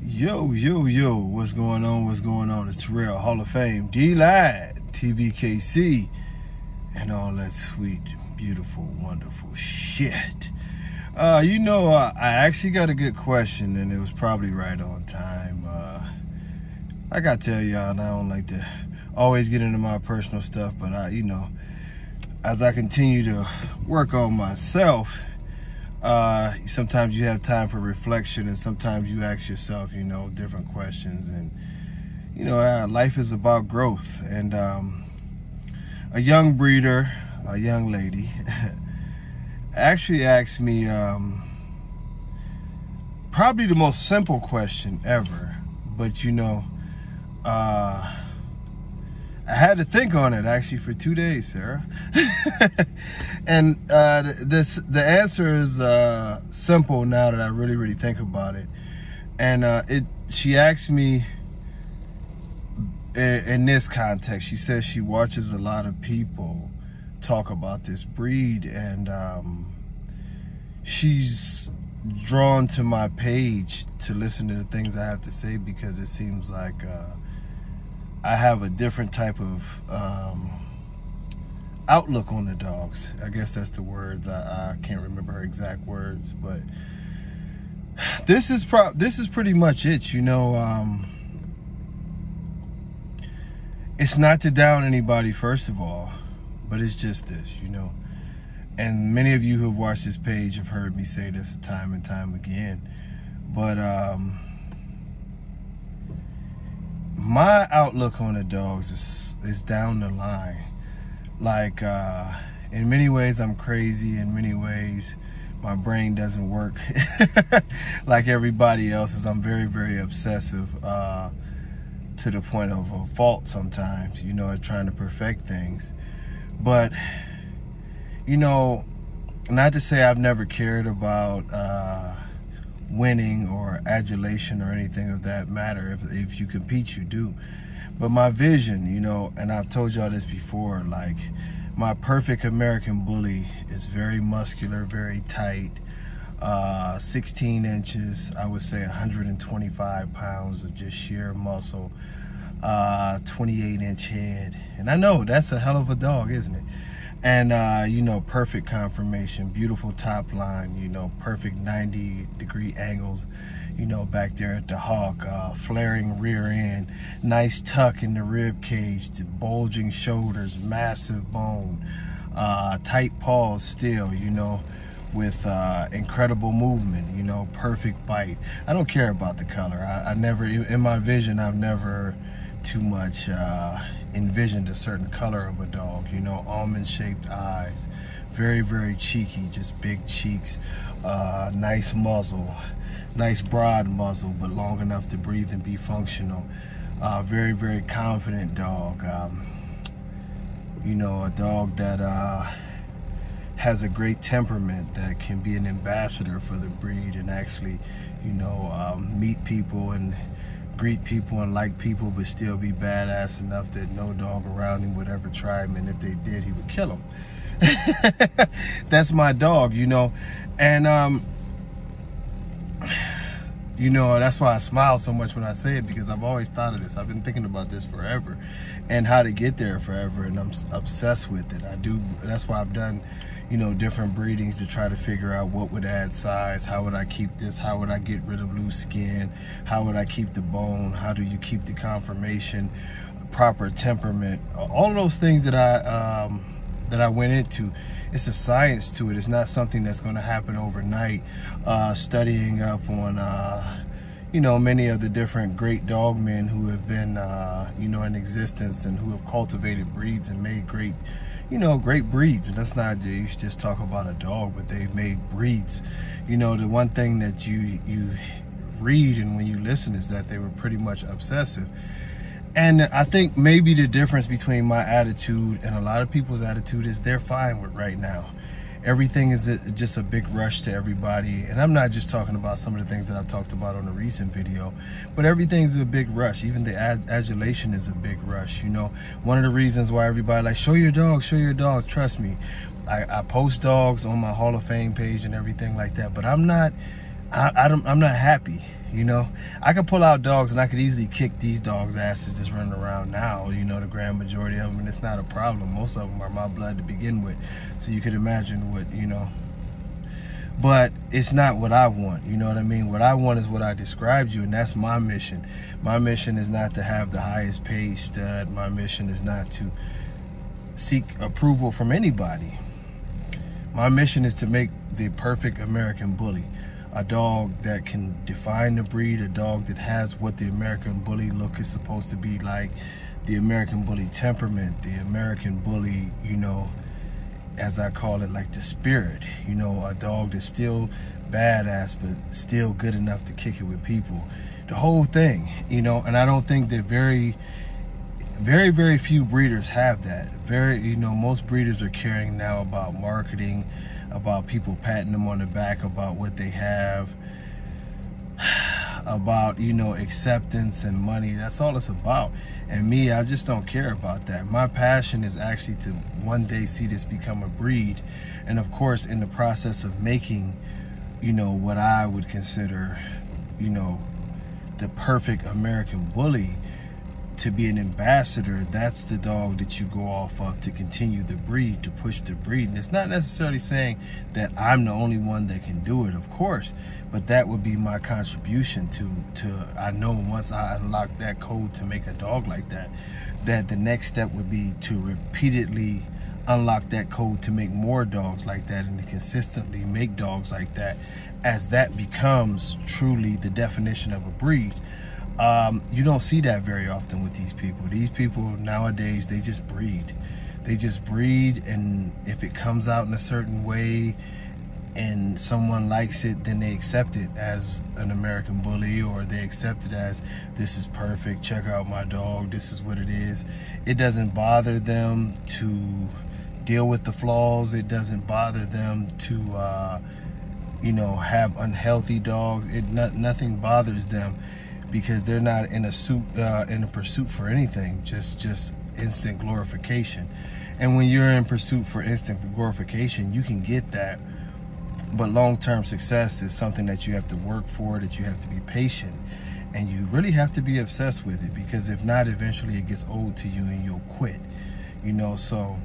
Yo, what's going on? It's Real Hall of Fame, D-Line, TBKC, and all that sweet, beautiful, wonderful shit. I actually got a good question, and it was probably right on time. I gotta tell y'all, and I don't like to always get into my personal stuff, but as I continue to work on myself, sometimes you have time for reflection, and sometimes you ask yourself, different questions. And, life is about growth. And a young breeder, a young lady, actually asked me probably the most simple question ever. But, I had to think on it actually for 2 days, Sarah. And the answer is simple now that I really think about it. And she asked me in this context. She says she watches a lot of people talk about this breed, and she's drawn to my page to listen to the things I have to say, because it seems like I have a different type of outlook on the dogs. I guess that's the words. I can't remember her exact words, but this is pretty much it. It's not to down anybody, first of all, but it's just this, And many of you who have watched this page have heard me say this time and time again, but my outlook on the dogs is down the line. Like, in many ways I'm crazy. In many ways my brain doesn't work like everybody else's. I'm very obsessive, to the point of a fault sometimes, at trying to perfect things. But not to say I've never cared about winning or adulation or anything of that matter. If you compete, you do. But my vision, and I've told y'all this before, like, my perfect American bully is very muscular, very tight, 16 inches, I would say 125 pounds of just sheer muscle, 28-inch head. And I know that's a hell of a dog, isn't it? And, perfect conformation, beautiful top line, perfect 90-degree angles, back there at the hawk, flaring rear end, nice tuck in the rib cage, the bulging shoulders, massive bone, tight paws still, with incredible movement, perfect bite. I don't care about the color. I never, in my vision, I've never too much envisioned a certain color of a dog, almond-shaped eyes, very cheeky, just big cheeks, nice muzzle, nice broad muzzle, but long enough to breathe and be functional. Very confident dog. A dog that has a great temperament, that can be an ambassador for the breed, and actually, meet people and greet people and like people, but still be badass enough that no dog around him would ever try him, and if they did, he would kill him. That's my dog, and that's why I smile so much when I say it, because I've always thought of this. I've been thinking about this forever, and how to get there forever, and I'm obsessed with it. That's why I've done different breedings to try to figure out what would add size, how would I keep this, how would I get rid of loose skin, how would I keep the bone, how do you keep the conformation, proper temperament, all of those things that I went into. It's a science to it. It's not something that's going to happen overnight. Studying up on many of the different great dog men who have been in existence, and who have cultivated breeds and made great great breeds. And that's not just talk about a dog, but they've made breeds. The one thing that you read and when you listen is that they were pretty much obsessive. And I think maybe the difference between my attitude and a lot of people's attitude is they're fine with right now. Everything is just a big rush to everybody. And I'm not just talking about some of the things that I've talked about on a recent video, but everything's a big rush. Even the adulation is a big rush. One of the reasons why everybody like, show your dogs, trust me. I post dogs on my Hall of Fame page and everything like that, but I'm not happy. You know, I could pull out dogs and I could easily kick these dogs' asses that's running around now, you know, the grand majority of them, and it's not a problem. Most of them are my blood to begin with, so you could imagine what, you know. But it's not what I want, you know what I mean? What I want is what I described you, and that's my mission. My mission is not to have the highest paid stud. My mission is not to seek approval from anybody. My mission is to make the perfect American bully. A dog that can define the breed, a dog that has what the American bully look is supposed to be like, the American bully temperament, the American bully, you know, as I call it, like the spirit, you know, a dog that's still badass but still good enough to kick it with people. The whole thing, you know, and I don't think that very few breeders have that. You know, most breeders are caring now about marketing, about people patting them on the back about what they have, about, you know, acceptance and money. That's all it's about. And me, I just don't care about that. My passion is actually to one day see this become a breed. And of course, in the process of making, you know, what I would consider, you know, the perfect American bully, to be an ambassador, that's the dog that you go off of to continue the breed, to push the breed. And it's not necessarily saying that I'm the only one that can do it, of course, but that would be my contribution to I know once I unlock that code to make a dog like that, that the next step would be to repeatedly unlock that code to make more dogs like that, and to consistently make dogs like that, as that becomes truly the definition of a breed. You don't see that very often with these people. These people nowadays, they just breed. They just breed, and if it comes out in a certain way and someone likes it, then they accept it as an American bully, or they accept it as, this is perfect, check out my dog, this is what it is. It doesn't bother them to deal with the flaws. It doesn't bother them to, you know, have unhealthy dogs. Nothing bothers them, because they're not in a pursuit for anything, just instant glorification. And when you're in pursuit for instant glorification, you can get that, but long-term success is something that you have to work for, that you have to be patient, and you really have to be obsessed with it, because if not, eventually it gets old to you and you'll quit, you know. So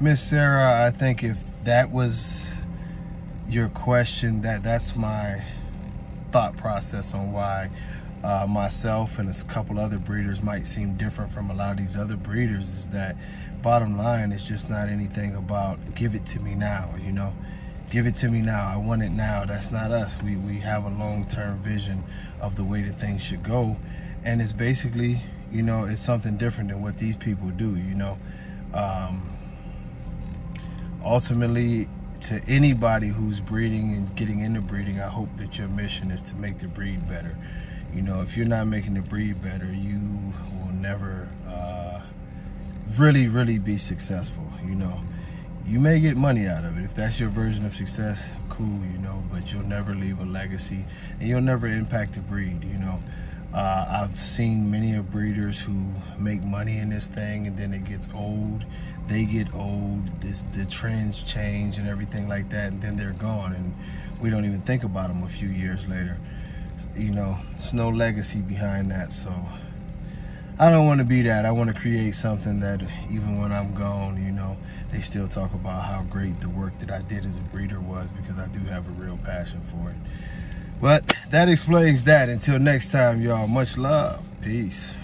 Miss Sarah, I think if that was your question, that's my thought process on why myself and a couple other breeders might seem different from a lot of these other breeders, is that bottom line is just not anything about give it to me now, you know. Give it to me now, I want it now. That's not us. We have a long-term vision of the way that things should go, and it's basically, you know, it's something different than what these people do, you know. Ultimately, to anybody who's breeding and getting into breeding, I hope that your mission is to make the breed better. You know, if you're not making the breed better, you will never really be successful, you know. You may get money out of it. If that's your version of success, cool, you know, but you'll never leave a legacy, and you'll never impact the breed, you know. I've seen many of breeders who make money in this thing, and then it gets old. They get old, the trends change and everything like that, and then they're gone, and we don't even think about them a few years later. You know, there's no legacy behind that, so I don't want to be that. I want to create something that even when I'm gone, you know, they still talk about how great the work that I did as a breeder was, because I do have a real passion for it. But that explains that. Until next time, y'all, much love. Peace.